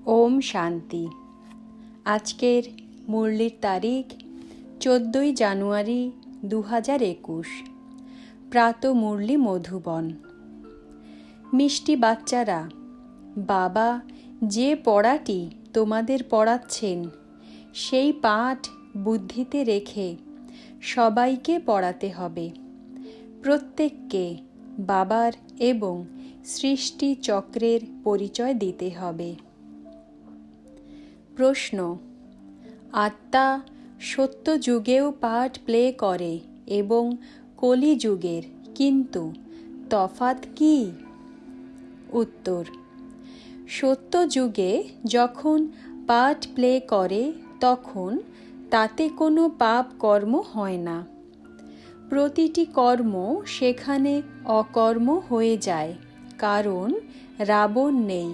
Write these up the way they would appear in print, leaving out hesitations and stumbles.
ওম শান্তি। আজকের মুরলির তারিখ 14ই জানুয়ারি 2021। প্রাত মুরলি মধুবন। মিষ্টি বাচ্চারা, বাবা যে পড়াটি তোমাদের পড়াচ্ছেন সেই পাঠ বুদ্ধিতে রেখে সবাইকে পড়াতে হবে। প্রত্যেককে বাবার এবং সৃষ্টি চক্রের পরিচয় দিতে হবে। প্রশ্ন: আত্মা সত্য যুগেও পার্ট প্লে করে এবং কলি যুগের, কিন্তু তফাৎ কি? উত্তর: সত্য যুগে যখন পার্ট প্লে করে তখন তাতে কোনো পাপ কর্ম হয় না। প্রতিটি কর্ম সেখানে অকর্ম হয়ে যায়, কারণ রাবণ নেই।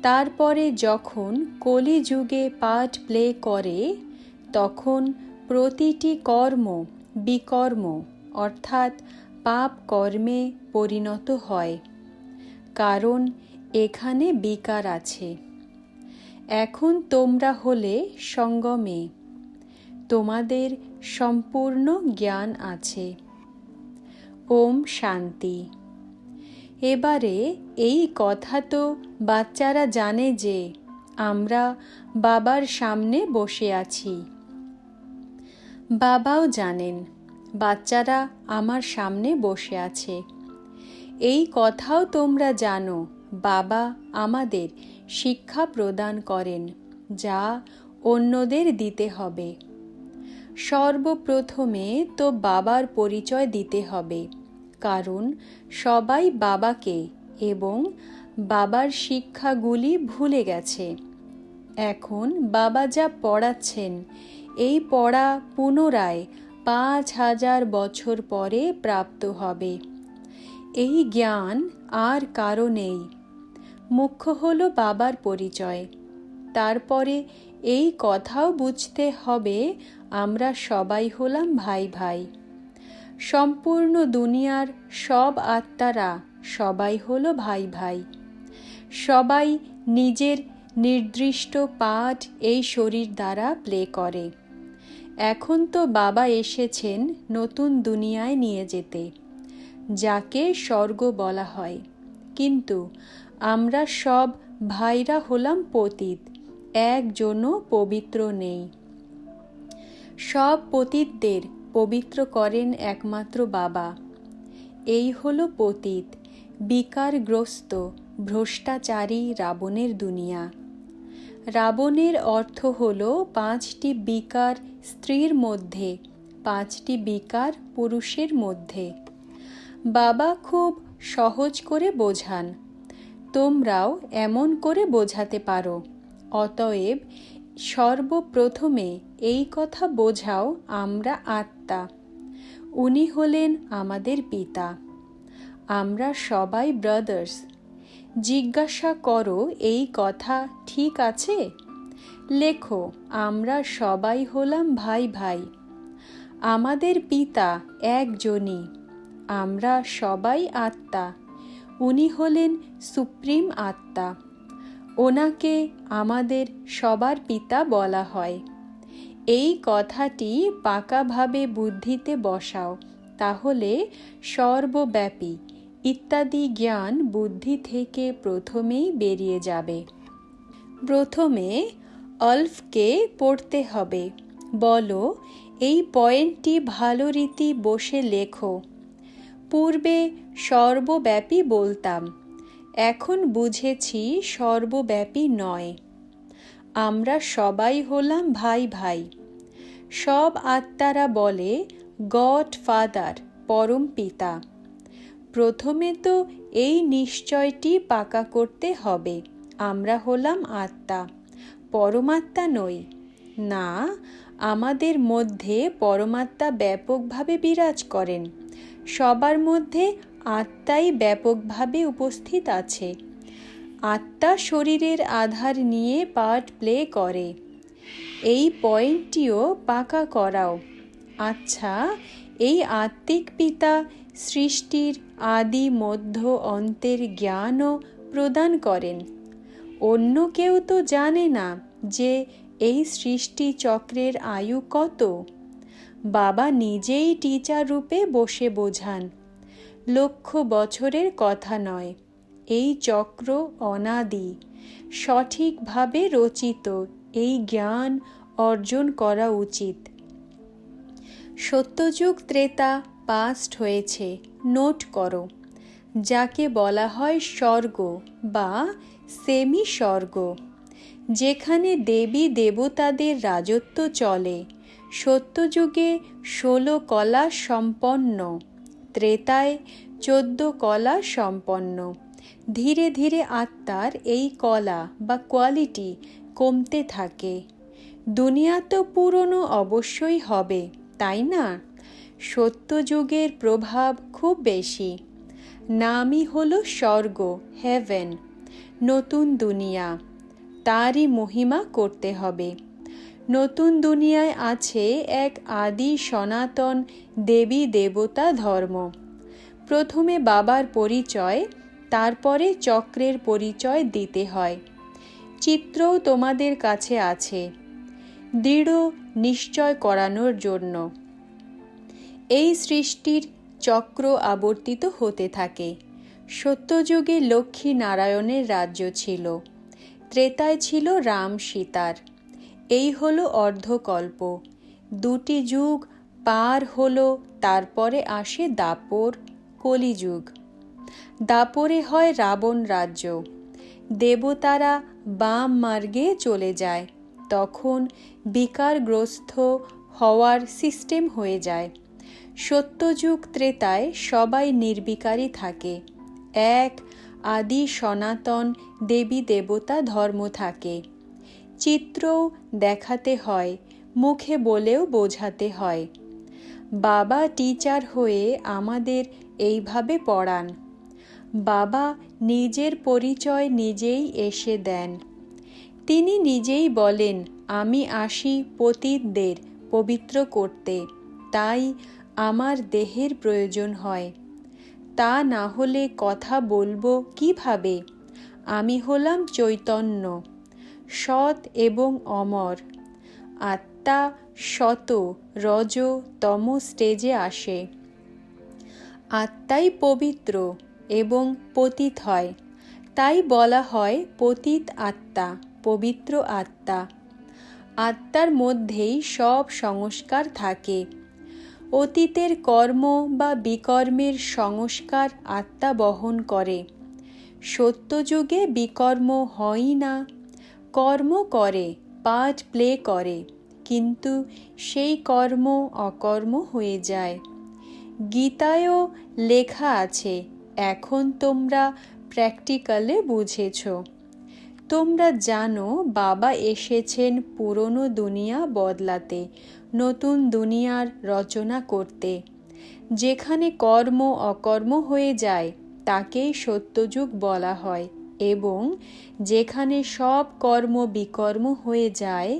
তারপরে যখন কলি যুগে পার্ট প্লে করে তখন প্রতিটি কর্ম বিকর্ম অর্থাৎ পাপ কর্মে পরিণত হয়, কারণ এখানে বিকার আছে। এখন তোমরা হলে সঙ্গমে, তোমাদের সম্পূর্ণ জ্ঞান আছে। ওম শান্তি। এবারে এই কথা তো বাচ্চারা জানে যে আমরা বাবার সামনে বসে আছি। বাবাও জানেন বাচ্চারা আমার সামনে বসে আছে। এই কথাও তোমরা জানো বাবা আমাদের শিক্ষা প্রদান করেন, যা অন্যদের দিতে হবে। সর্বপ্রথমে তো বাবার পরিচয় দিতে হবে, কারণ সবাই বাবাকে এবং বাবার শিক্ষাগুলি ভুলে গেছে। এখন বাবা যা পড়াচ্ছেন এই পড়া পুনরায় 5000 বছর পরে প্রাপ্ত হবে। এই জ্ঞান আর কারো নেই। মুখ্য হলো বাবার পরিচয়। তারপরে এই কথাও বুঝতে হবে আমরা সবাই হলাম ভাই ভাই। সম্পূর্ণ দুনিয়ার সব আত্মারা সবাই হলো ভাই ভাই। সবাই নিজের নির্দিষ্ট পাঠ এই শরীর দ্বারা প্লে করে। এখন তো বাবা এসেছেন নতুন দুনিয়ায় নিয়ে যেতে, যাকে স্বর্গ বলা হয়, কিন্তু আমরা সব ভাইরা হলাম পতিত, একজনও পবিত্র নেই। সব পতিতদের পবিত্র করেন একমাত্র বাবা। এই হলো পতিত, বিকারগ্রস্ত, ভ্রষ্টাচারী রাবণের দুনিয়া। রাবণের অর্থ হল 5টি বিকার স্ত্রীর মধ্যে, 5টি বিকার পুরুষের মধ্যে। বাবা খুব সহজ করে বোঝান, তোমরাও এমন করে বোঝাতে পারো। অতএব সর্বপ্রথমে এই কথা বোঝাও আমরা আত্মা, উনি হলেন আমাদের পিতা। আমরা সবাই ব্রাদার্স। জিজ্ঞাসা করো এই কথা ঠিক আছে? লেখো আমরা সবাই হলাম ভাই ভাই। আমাদের পিতা একজনই, আমরা সবাই আত্মা। উনি হলেন সুপ্রিম আত্মা। ওনাকে আমাদের সবার পিতা বলা হয়। এই কথাটি পাকাভাবে বুদ্ধিতে বসাও, তাহলে সর্বব্যাপী ইত্যাদি জ্ঞান বুদ্ধি থেকে প্রথমেই বেরিয়ে যাবে। প্রথমে অল্ফকে পড়তে হবে। বলো এই পয়েন্টটি ভালো রীতি বসে লেখো। পূর্বে সর্বব্যাপী বলতাম, এখন বুঝেছি সর্বব্যাপী নয়। আমরা সবাই হলাম ভাই ভাই। সব আত্মারা বলে গড ফাদার, পরম পিতা। প্রথমে তো এই নিশ্চয়টি পাকা করতে হবে আমরা হলাম আত্মা, পরমাত্মা নই। না, আমাদের মধ্যে পরমাত্মা ব্যাপকভাবে বিরাজ করেন। সবার মধ্যে আত্মাই ব্যাপকভাবে উপস্থিত আছে। আত্মা শরীরের আধার নিয়ে পার্ট প্লে করে। এই পয়েন্টটিও পাকা করাও। আচ্ছা, এই আত্মিক পিতা সৃষ্টির আদি মধ্য অন্তের জ্ঞানও প্রদান করেন। অন্য কেউ তো জানে না যে এই সৃষ্টি চক্রের আয়ু কত। বাবা নিজেই টিচার রূপে বসে বোঝান, লক্ষ বছরের কথা নয়, এই চক্র অনাদি, সঠিকভাবে রচিত, এই জ্ঞান অর্জন করা উচিত। সত্যযুগ ত্রেতা পাস্ট হয়েছে, নোট করো, যাকে বলা হয় স্বর্গ বা সেমি স্বর্গ, যেখানে দেবী দেবতাদের রাজত্ব চলে। সত্যযুগে 16 কলা সম্পন্ন, ত্রেতায় 14 কলা সম্পন্ন। ধীরে ধীরে আত্মার এই কলা বা কোয়ালিটি কমতে থাকে। দুনিয়া তো পুরনো অবশ্যই হবে, তাই না? সত্যযুগের প্রভাব খুব বেশি। নামই হলো স্বর্গ, হেভেন, নতুন দুনিয়া। তারই মহিমা করতে হবে। নতুন দুনিয়ায় আছে এক আদি সনাতন দেবী দেবতা ধর্ম। প্রথমে বাবার পরিচয়, তারপরে চক্রের পরিচয় দিতে হয়। চিত্রও তোমাদের কাছে আছে, দৃঢ় নিশ্চয় করানোর জন্য। এই সৃষ্টির চক্র আবর্তিত হতে থাকে। সত্যযুগে লক্ষ্মী নারায়ণের রাজ্য ছিল, ত্রেতায় ছিল রাম সীতার। এই হলো অর্ধকল্প। 2টি যুগ পার হলো, তারপরে আসে দাপর, কলিযুগ। দাপরে হয় রাবণ রাজ্য, দেবতারা বাম মার্গে চলে যায়, তখন বিকারগ্রস্ত হওয়ার সিস্টেম হয়ে যায়। সত্যযুগ ত্রেতায় সবাই নির্বিকারী থাকে, এক আদি সনাতন দেবী দেবতা ধর্ম থাকে। চিত্রও দেখাতে হয়, মুখে বলেও বোঝাতে হয়। বাবা টিচার হয়ে আমাদের এইভাবে পড়ান। বাবা নিজের পরিচয় নিজেই এসে দেন। তিনি নিজেই বলেন, আমি আসি পতিতদের পবিত্র করতে, তাই আমার দেহের প্রয়োজন হয়। তা না হলে কথা বলবো কিভাবে? আমি হলাম চৈতন্য, সৎ এবং অমর। আত্মা শত রজ তম স্টেজে আসে। আত্মাই পবিত্র এবং পতিত হয়, তাই বলা হয় পতিত আত্মা, পবিত্র আত্মা। আত্মার মধ্যেই সব সংস্কার থাকে। অতীতের কর্ম বা বিকর্মের সংস্কার আত্মা বহন করে। সত্যযুগে বিকর্ম হয়ই না, কর্ম করে, পার্ট প্লে করে, কিন্তু সেই কর্ম অকর্ম হয়ে যায়। গীতায়ও লেখা আছে, এখন তোমরা প্র্যাকটিক্যালে বুঝেছ। তোমরা জানো বাবা এসেছেন পুরনো দুনিয়া বদলাতে, নতুন দুনিয়ার রচনা করতে। যেখানে কর্ম অকর্ম হয়ে যায় তাকেই সত্যযুগ বলা হয়, এবং যেখানে সব কর্ম বিকর্ম হয়ে যায়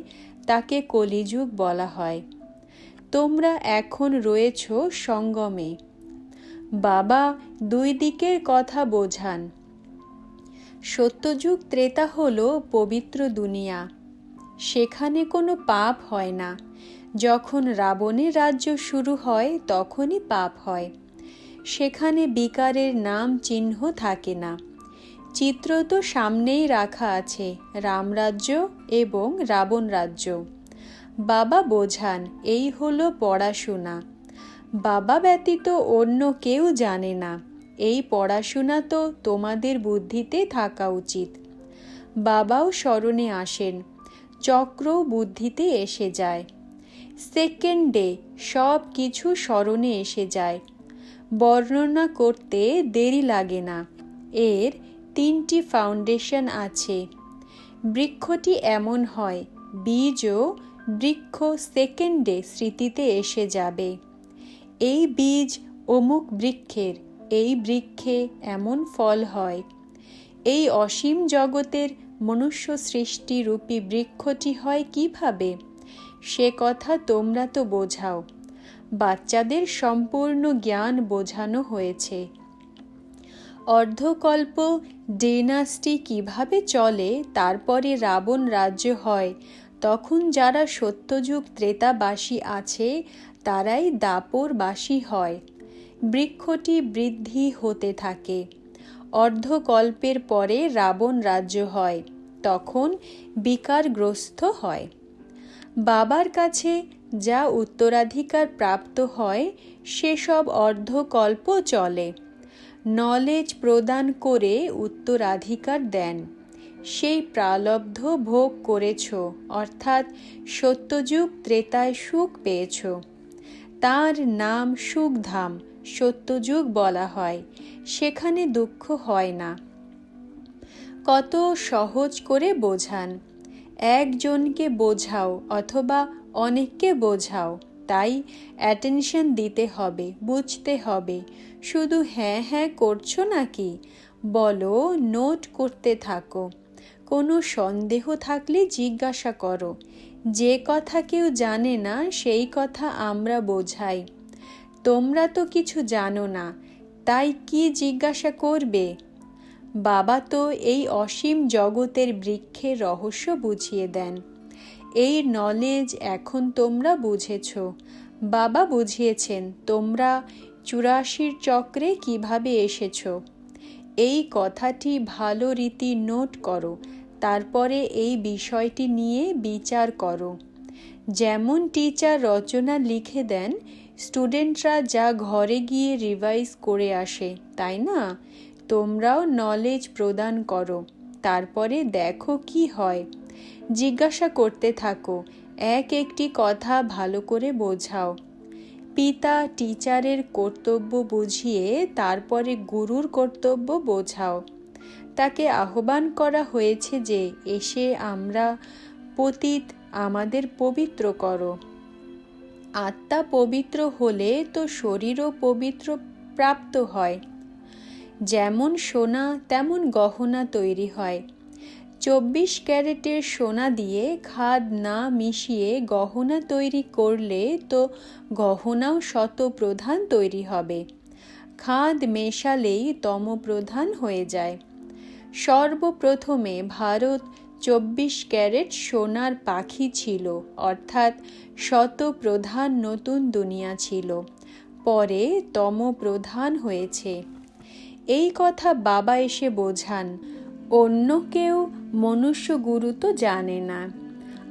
তাকে কলিযুগ বলা হয়। তোমরা এখন রয়েছ সঙ্গমে। বাবা 2 দিকের কথা বোঝান। সত্যযুগ ত্রেতা হলো পবিত্র দুনিয়া, সেখানে কোনো পাপ হয় না। যখন রাবণের রাজ্য শুরু হয় তখনই পাপ হয়। সেখানে বিকারের নাম চিহ্ন থাকে না। চিত্র তো সামনেই রাখা আছে, রামরাজ্য এবং রাবণ রাজ্য। বাবা বোঝান, এই হলো পড়াশোনা। বাবা ব্যতীত অন্য কেউ জানে না। এই পড়াশোনা তো তোমাদের বুদ্ধিতে থাকা উচিত। বাবাও স্মরণে আসেন, চক্রও বুদ্ধিতে এসে যায়। সেকেন্ডে সব কিছু স্মরণে এসে যায়। বর্ণনা করতে দেরি লাগে না। এর 3টি ফাউন্ডেশন আছে। বৃক্ষটি এমন হয়, বীজও বৃক্ষ সেকেন্ডে স্মৃতিতে এসে যাবে। এই বীজ অমুক বৃক্ষের, এই বৃক্ষে এমন ফল হয়। এই অসীম জগতের মনুষ্য সৃষ্টি রূপী বৃক্ষটি হয় কিভাবে, সে কথা তোমরা তো বোঝাও। বাচ্চাদের সম্পূর্ণ জ্ঞান বোঝানো হয়েছে। অর্ধকল্প ডেনাস্টি কিভাবে চলে, তারপরে রাবণ রাজ্য হয়, তখন যারা সত্যযুগ ত্রেতাবাসী আছে তারাই দাপরবাসী হয়। বৃক্ষটি বৃদ্ধি হতে থাকে। অর্ধকল্পের পরে রাবণ রাজ্য হয়, তখন বিকারগ্রস্ত হয়। বাবার কাছে যা উত্তরাধিকার প্রাপ্ত হয় সেসব অর্ধকল্প চলে। নলেজ প্রদান করে উত্তরাধিকার দেন। সেই প্রালব্ধ ভোগ করেছ, অর্থাৎ সত্যযুগ ত্রেতায় সুখ পেয়েছ। তার নাম সুখধাম, সত্যযুগ বলা হয়। সেখানে দুঃখ হয় না। কত সহজ করে বোঝান। একজনকে বোঝাও অথবা অনেককে বোঝাও, তাই অ্যাটেনশন দিতে হবে, বুঝতে হবে। শুধু হ্যাঁ হ্যাঁ করছো নাকি? বলো, নোট করতে থাকো। কোনো সন্দেহ থাকলে জিজ্ঞাসা করো। যে কথা কেউ জানে না সেই কথা আমরা বোঝাই। তোমরা তো কিছু জানো না, তাই কি জিজ্ঞাসা করবে? বাবা তো এই অসীম জগতের বৃক্ষের রহস্য বুঝিয়ে দেন। এই নলেজ এখন তোমরা বুঝেছ। বাবা বুঝিয়েছেন তোমরা 84 চক্রে কিভাবে এসেছ। এই কথাটি ভালো রীতি নোট করো, তারপরে এই বিষয়টি নিয়ে বিচার করো। যেমন টিচার রচনা লিখে দেন, স্টুডেন্টরা যা ঘরে গিয়ে রিভাইজ করে আসে, তাই না? তোমরাও নলেজ প্রদান করো, তারপরে দেখো কি হয়। জিজ্ঞাসা করতে থাকো, এক একটি কথা ভালো করে বোঝাও। পিতা টিচারের কর্তব্য বুঝিয়ে তারপরে গুরুর কর্তব্য বোঝাও। তাকে আহ্বান করা হয়েছে যে এসে আমরা পতিত, আমাদের পবিত্র করো। আত্মা পবিত্র হলে তো শরীরও পবিত্র প্রাপ্ত হয়। যেমন সোনা তেমন গহনা তৈরি হয়। 24 ক্যারেটের সোনা দিয়ে খাদ না মিশিয়ে গহনা তৈরি করলে তো গহনাও শতপ্রধান তৈরি হবে। খাদ মেশালেই তমপ্রধান হয়ে যায়। সর্বপ্রথমে ভারত 24 ক্যারেট সোনার পাখি ছিল, অর্থাৎ শতপ্রধান নতুন দুনিয়া ছিল। পরে তমপ্রধান হয়েছে। এই কথা বাবা এসে বোঝান। অন্য কেউ মনুষ্য গুরু তো জানে না।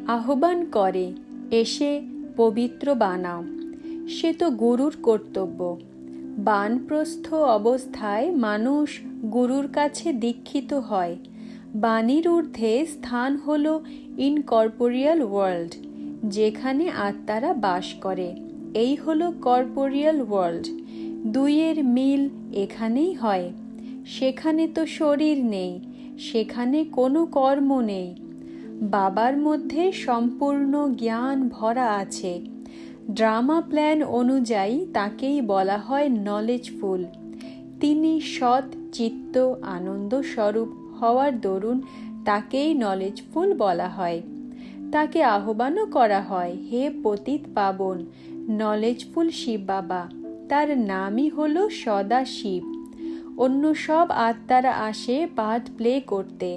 আহ্বান করে, এসে পবিত্র বানাও। সে তো গুরুর কর্তব্য। বানপ্রস্থ অবস্থায় মানুষ গুরুর কাছে দীক্ষিত হয়। বাণীর ঊর্ধ্বে স্থান হল ইনকর্পোরিয়াল ওয়ার্ল্ড, যেখানে আত্মারা বাস করে। এই হলো কর্পোরিয়াল ওয়ার্ল্ড। দুইয়ের মিল এখানেই হয়। সেখানে তো শরীর নেই, সেখানে কোনো কর্ম নেই। বাবার মধ্যে সম্পূর্ণ জ্ঞান ভরা আছে। ড্রামা প্ল্যান অনুযায়ী তাকেই বলা হয় নলেজফুল। তিনি সৎ চিত্ত আনন্দ স্বরূপ হওয়ার দরুন তাকেই নলেজফুল বলা হয়। তাকে আহ্বানও করা হয়, হে পতিত পাবন নলেজফুল শিব বাবা। তার নামই হলো সদা শিব। অন্য সব আত্মারা আসে পার্ট প্লে করতে,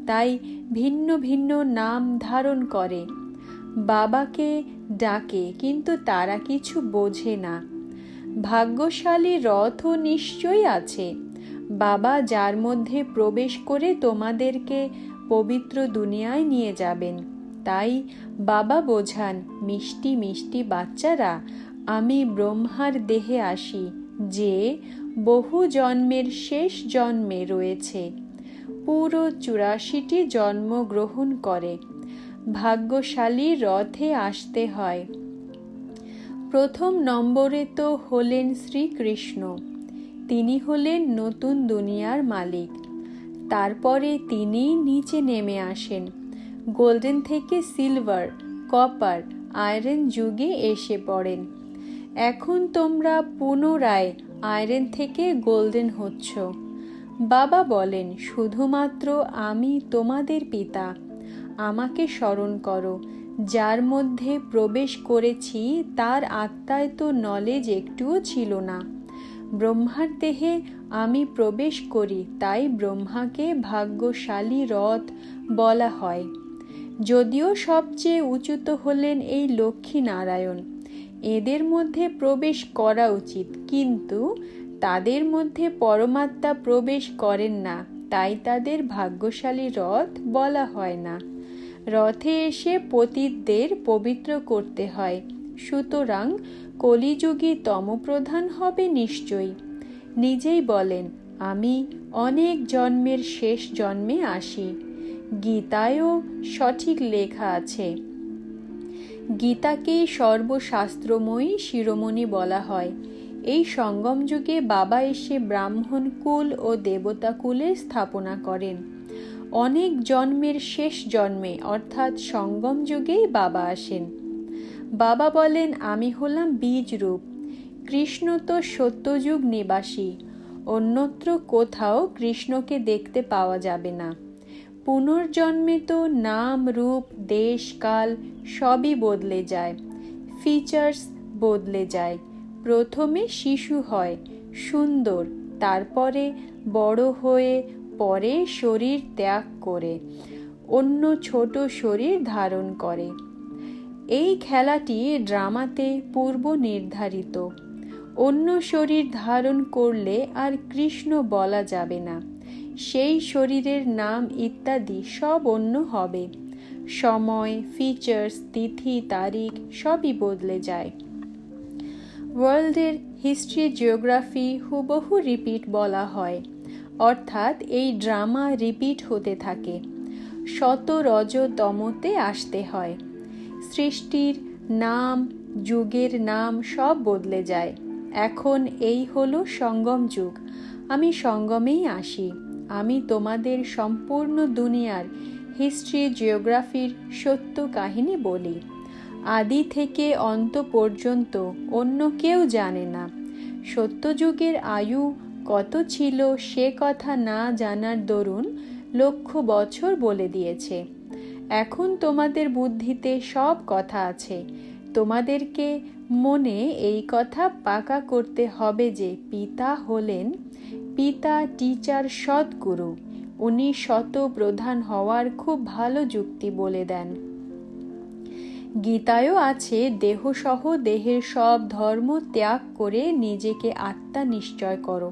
তাই ভিন্ন ভিন্ন নাম ধারণ করে। বাবাকে ডাকে, কিন্তু তারা কিছু বোঝে না। ভাগ্যশালী রথও নিশ্চয়ই আছে। বাবা যার মধ্যে প্রবেশ করে তোমাদেরকে পবিত্র দুনিয়ায় নিয়ে যাবেন। তাই বাবা বোঝান, মিষ্টি মিষ্টি বাচ্চারা, আমি ব্রহ্মার দেহে আসি, যে বহু জন্মের শেষ জন্মে রয়েছে। পুরো 84টি জন্ম গ্রহণ করে। ভাগ্যশালী রথে আসতে হয়। প্রথম নম্বরে তো হলেন শ্রীকৃষ্ণ। তিনি হলেন নতুন দুনিয়ার মালিক। তারপরে তিনি নিচে নেমে আসেন। গোল্ডেন থেকে সিলভার, কপার, আয়রন যুগে এসে পড়েন। এখন তোমরা পুনরায় আয়রন থেকে গোল্ডেন হচ্ছ। বাবা বলেন, শুধুমাত্র আমি তোমাদের পিতা। আমাকে স্মরণ করো। যার মধ্যে প্রবেশ করেছি তার আত্মায় তো নলেজ একটুও ছিল না। ব্রহ্মার দেহে আমি প্রবেশ করি, তাই ব্রহ্মাকে ভাগ্যশালী রথ বলা হয়। যদিও সবচেয়ে উচ্চত হলেন এই লক্ষ্মী নারায়ণ, এদের মধ্যে প্রবেশ করা উচিত, কিন্তু তাদের মধ্যে পরমাত্মা প্রবেশ করেন না, তাই তাদের ভাগ্যশালী রথ বলা হয় না। রথে এসে পতিতদের পবিত্র করতে হয়, সুতরাং কলিযুগে তমপ্রধান হবে নিশ্চয়ই। নিজেই বলেন, আমি অনেক জন্মের শেষ জন্মে আসি। গীতায়ও সঠিক লেখা আছে। গীতাকে সর্বশাস্ত্রময়ী শিরোমণি বলা হয়। এই সঙ্গম যুগে বাবা এসে ব্রাহ্মণ কুল ও দেবতা কুলের স্থাপনা করেন। অনেক জন্মের শেষ জন্মে অর্থাৎ সঙ্গম যুগেই বাবা আসেন। বাবা বলেন, আমি হলাম বীজ রূপ। কৃষ্ণ তো সত্যযুগ নিবাসী, অন্যত্র কোথাও কৃষ্ণকে দেখতে পাওয়া যাবে না। পুনর্জন্মে তো নাম, রূপ, দেশ, কাল সবই বদলে যায়, ফিচার্স বদলে যায়। প্রথমে শিশু হয় সুন্দর, তারপরে বড় হয়ে পরে শরীর ত্যাগ করে অন্য ছোট শরীর ধারণ করে। এই খেলাটি ড্রামাতে পূর্ব নির্ধারিত। অন্য শরীর ধারণ করলে আর কৃষ্ণ বলা যাবে না, সেই শরীরের নাম ইত্যাদি সব অন্য হবে। সময়, ফিচার্স, তিথি, তারিখ সবই বদলে যায়। ওয়ার্ল্ডের হিস্ট্রি, জিওগ্রাফি হুবহু রিপিট বলা হয়, অর্থাৎ এই ড্রামা রিপিট হতে থাকে। শত রজ তমতে আসতে হয়। সৃষ্টির নাম, যুগের নাম সব বদলে যায়। এখন এই হলো সঙ্গম যুগ। আমি সঙ্গমেই আসি। আমি তোমাদের সম্পূর্ণ দুনিয়ার হিস্ট্রি, জিওগ্রাফির সত্য কাহিনী বলি। আদি থেকে অন্ত পর্যন্ত অন্য কেউ জানে না। সত্যযুগের আয়ু কত ছিল সে কথা না জানার দরুন লক্ষ বছর বলে দিয়েছে। এখন তোমাদের বুদ্ধিতে সব কথা আছে। তোমাদেরকে মনে এই কথা পাকা করতে হবে যে পিতা হলেন পিতা, টিচার, সদ্গুরু। উনি শত প্রধান হওয়ার খুব ভালো যুক্তি বলে দেন। গীতায়ও আছে, দেহসহ দেহের সব ধর্ম ত্যাগ করে নিজেকে আত্মা নিশ্চয় করো।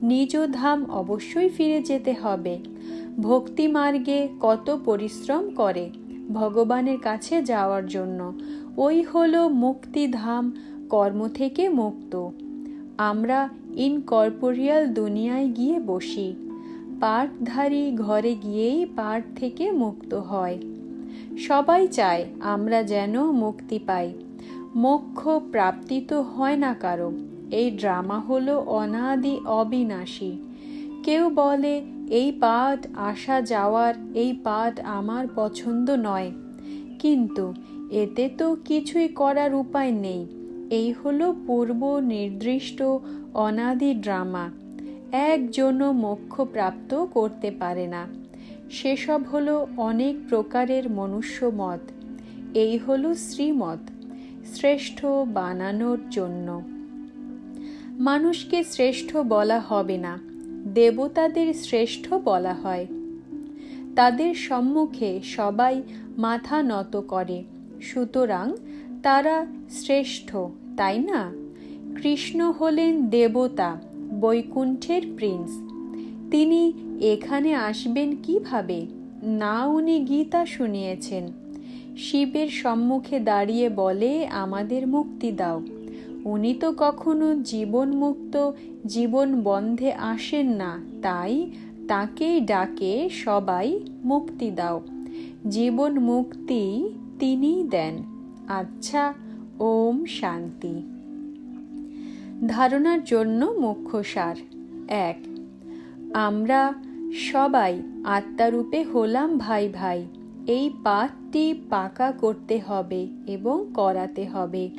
নিজ ধাম অবশ্যই ফিরে যেতে হবে। ভক্তি মার্গে কত পরিশ্রম করে ভগবানের কাছে যাওয়ার জন্য। ওই হলো মুক্তিধাম, কর্ম থেকে মুক্ত। আমরা ইনকর্পোরিয়াল দুনিয়ায় গিয়ে বসি। পাঠধারী ঘরে গিয়েই পাঠ থেকে মুক্ত হয়। সবাই চায় আমরা যেন মুক্তি পাই। মোক্ষ প্রাপ্তি তো হয় না কারো। এই ড্রামা হলো অনাদি অবিনাশী। কেউ বলে, এই পাঠ আসা যাওয়ার, এই পাঠ আমার পছন্দ নয়, কিন্তু এতে তো কিছুই করার উপায় নেই। এই হলো পূর্ব নির্দিষ্ট অনাদি ড্রামা। একজনও মোক্ষ প্রাপ্ত করতে পারে না। সেসব হলো অনেক প্রকারের মনুষ্য মত। এই হলো শ্রীমত, শ্রেষ্ঠ বানানোর জন্য। মানুষকে শ্রেষ্ঠ বলা হবে না, দেবতাদের শ্রেষ্ঠ বলা হয়। তাদের সম্মুখে সবাই মাথা নত করে, সুতরাং তারা শ্রেষ্ঠ, তাই না? কৃষ্ণ হলেন দেবতা, বৈকুণ্ঠের প্রিন্স। তিনি এখানে আসবেন কিভাবে? না, উনি গীতা শুনিয়েছেন। শিবের সম্মুখে দাঁড়িয়ে বলে, আমাদের মুক্তি দাও। উনি তো কখনো জীবন মুক্ত, জীবন বন্ধে আসেন না, তাই তাকেই ডাকে সবাই, মুক্তি দাও। জীবন মুক্তি তিনিই দেন। আচ্ছা, ওম শান্তি। ধারণার জন্য মুখ্য সার। 1. আমরা সবাই আত্মারূপে হলাম ভাই ভাই। এই পাঠটি পাকা করতে হবে এবং করাতে হবে।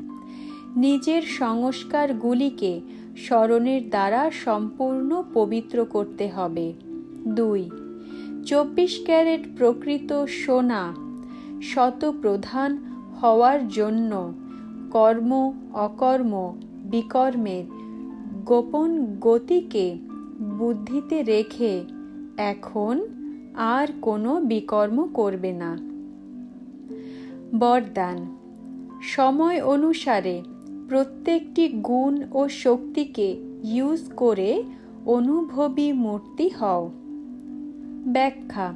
নিজের সংস্কারগুলিকে স্মরণের দ্বারা সম্পূর্ণ পবিত্র করতে হবে। 2. 24 ক্যারেট প্রকৃত সোনা শতপ্রধান হওয়ার জন্য কর্ম, অকর্ম, বিকর্মের গোপন গতিকে বুদ্ধিতে রেখে এখন আর কোনো বিকর্ম করবে না। বরদান: সময় অনুসারে প্রত্যেকটি গুণ ও শক্তিকে ইউজ করে অনুভবী মূর্তি হও। ব্যাখ্যা: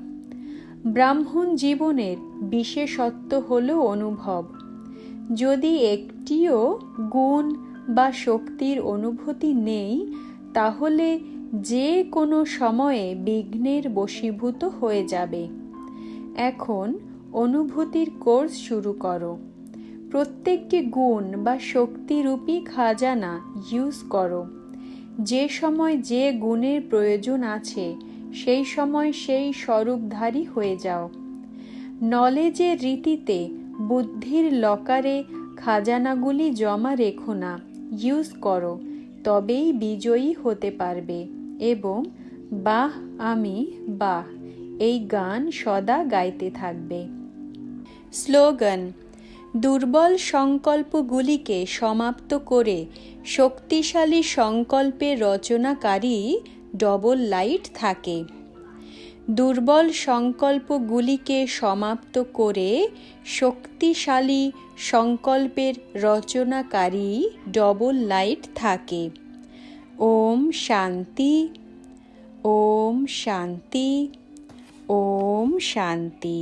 ব্রাহ্মণ জীবনের বিশেষত্ব হল অনুভব। যদি একটিও গুণ বা শক্তির অনুভূতি নেই, তাহলে যে কোনো সময়ে বিঘ্নের বশীভূত হয়ে যাবে। এখন অনুভূতির কোর্স শুরু করো। প্রত্যেকটি গুণ বা শক্তিরূপী খাজানা ইউজ করো। যে সময় যে গুণের প্রয়োজন আছে সেই সময় সেই স্বরূপধারী হয়ে যাও। নলেজের রীতিতে বুদ্ধির লকারে খাজানাগুলি জমা রেখো না, ইউজ করো, তবেই বিজয়ী হতে পারবে এবং বাহ আমি বাহ এই গান সদা গাইতে থাকবে। স্লোগান: দুর্বল সংকল্পগুলিকে সমাপ্ত করে শক্তিশালী সংকল্পের রচনাকারী ডবল লাইট থাকে। দুর্বল সংকল্পগুলিকে সমাপ্ত করে শক্তিশালী সংকল্পের রচনাকারী ডবল লাইট থাকে। ওম শান্তি, ওম শান্তি, ওম শান্তি।